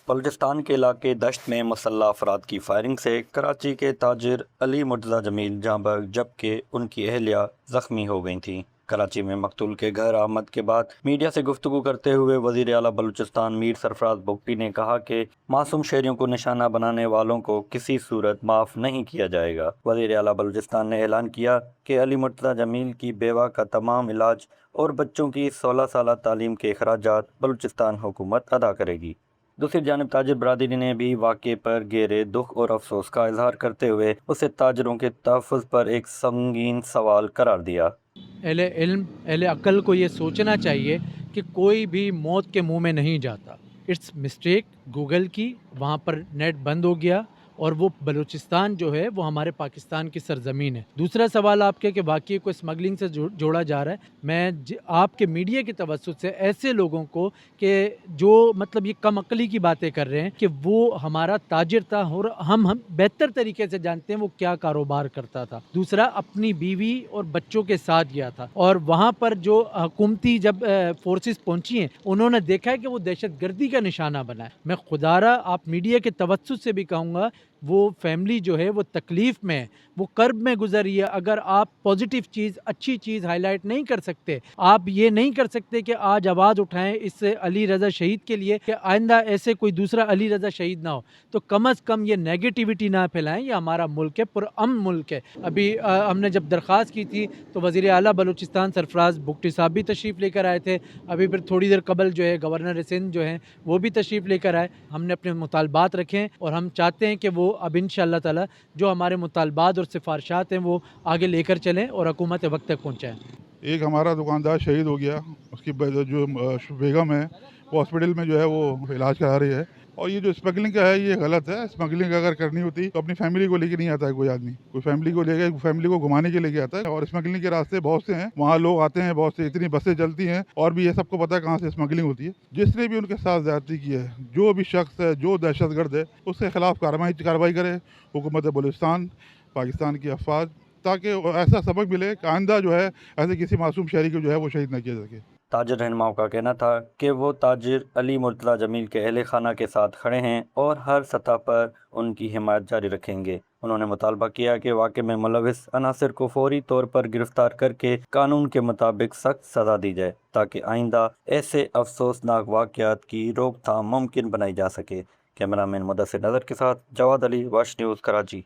بلوچستان کے علاقے دشت میں مسلح افراد کی فائرنگ سے کراچی کے تاجر علی مرتضی جمیل جاں بحق جبکہ ان کی اہلیہ زخمی ہو گئی تھیں۔ کراچی میں مقتول کے گھر آمد کے بعد میڈیا سے گفتگو کرتے ہوئے وزیر اعلیٰ بلوچستان میر سرفراز بگٹی نے کہا کہ معصوم شہریوں کو نشانہ بنانے والوں کو کسی صورت معاف نہیں کیا جائے گا۔ وزیر اعلیٰ بلوچستان نے اعلان کیا کہ علی مرتضی جمیل کی بیوہ کا تمام علاج اور بچوں کی 16 سالہ تعلیم کے اخراجات بلوچستان حکومت ادا کرے گی۔ دوسری جانب تاجر برادری نے بھی واقعے پر گہرے دکھ اور افسوس کا اظہار کرتے ہوئے اسے تاجروں کے تحفظ پر ایک سنگین سوال قرار دیا۔ اہل علم اہل عقل کو یہ سوچنا چاہیے کہ کوئی بھی موت کے منہ میں نہیں جاتا۔ اٹس مسٹیک گوگل کی، وہاں پر نیٹ بند ہو گیا اور وہ بلوچستان جو ہے وہ ہمارے پاکستان کی سرزمین ہے۔ دوسرا سوال آپ کے کہ واقعی کو اسمگلنگ سے جوڑا جا رہا ہے، میں آپ کے میڈیا کے توسط سے ایسے لوگوں کو کہ جو مطلب یہ کم عقلی کی باتیں کر رہے ہیں کہ وہ ہمارا تاجر تھا اور ہم بہتر طریقے سے جانتے ہیں وہ کیا کاروبار کرتا تھا۔ دوسرا اپنی بیوی اور بچوں کے ساتھ گیا تھا اور وہاں پر جو حکومتی جب فورسز پہنچی ہیں انہوں نے دیکھا ہے کہ وہ دہشت گردی کا نشانہ بنا ہے۔ میں خدارہ آپ میڈیا کے توسط سے بھی کہوں گا وہ فیملی جو ہے وہ تکلیف میں ہے، وہ کرب میں گزری ہے۔ اگر آپ پازیٹیو چیز، اچھی چیز ہائی لائٹ نہیں کر سکتے، آپ یہ نہیں کر سکتے کہ آج آواز اٹھائیں اس علی رضا شہید کے لیے کہ آئندہ ایسے کوئی دوسرا علی رضا شہید نہ ہو، تو کم از کم یہ نیگیٹیوٹی نہ پھیلائیں۔ یہ ہمارا ملک ہے، پرامن ملک ہے۔ ابھی ہم نے جب درخواست کی تھی تو وزیر اعلیٰ بلوچستان سرفراز بگٹی صاحب بھی تشریف لے کر آئے تھے۔ ابھی پھر تھوڑی دیر قبل جو ہے گورنر سندھ جو ہیں وہ بھی تشریف لے کر آئے۔ ہم نے اپنے مطالبات رکھے اور ہم چاہتے ہیں کہ وہ اب انشاءاللہ تعالی جو ہمارے مطالبات اور سفارشات ہیں وہ آگے لے کر چلیں اور حکومت وقت تک پہنچائیں۔ ایک ہمارا دکاندار شہید ہو گیا، اس کی جو بیگم ہے وہ ہاسپٹل میں جو ہے وہ علاج کرا رہی ہے، اور یہ جو اسمگلنگ کا ہے یہ غلط ہے۔ اسمگلنگ اگر کرنی ہوتی تو اپنی فیملی کو لے کے نہیں آتا ہے کوئی آدمی، کوئی فیملی کو لے کے فیملی کو گھمانے کے لے کے آتا ہے، اور اسمگلنگ کے راستے بہت سے ہیں، وہاں لوگ آتے ہیں بہت سے، اتنی بسیں چلتی ہیں، اور بھی یہ سب کو پتہ ہے کہاں سے اسمگلنگ ہوتی ہے۔ جس نے بھی ان کے ساتھ زیادتی کی ہے، جو بھی شخص ہے، جو دہشت گرد ہے، اس کے خلاف کارروائی کرے حکومت بلوچستان، پاکستان کی افواج، تاکہ ایسا سبق ملے کہ آئندہ جو ہے ایسے کسی معصوم شہری کو جو ہے وہ شہید نہ کیا سکے۔ تاجر رہنماؤں کا کہنا تھا کہ وہ تاجر علی مرتضی جمیل کے اہل خانہ کے ساتھ کھڑے ہیں اور ہر سطح پر ان کی حمایت جاری رکھیں گے۔ انہوں نے مطالبہ کیا کہ واقعے میں ملوث عناصر کو فوری طور پر گرفتار کر کے قانون کے مطابق سخت سزا دی جائے تاکہ آئندہ ایسے افسوسناک واقعات کی روک تھام ممکن بنائی جا سکے۔ کیمرہ مین مدثر نظر کے ساتھ جواد علی، واش نیوز، کراچی۔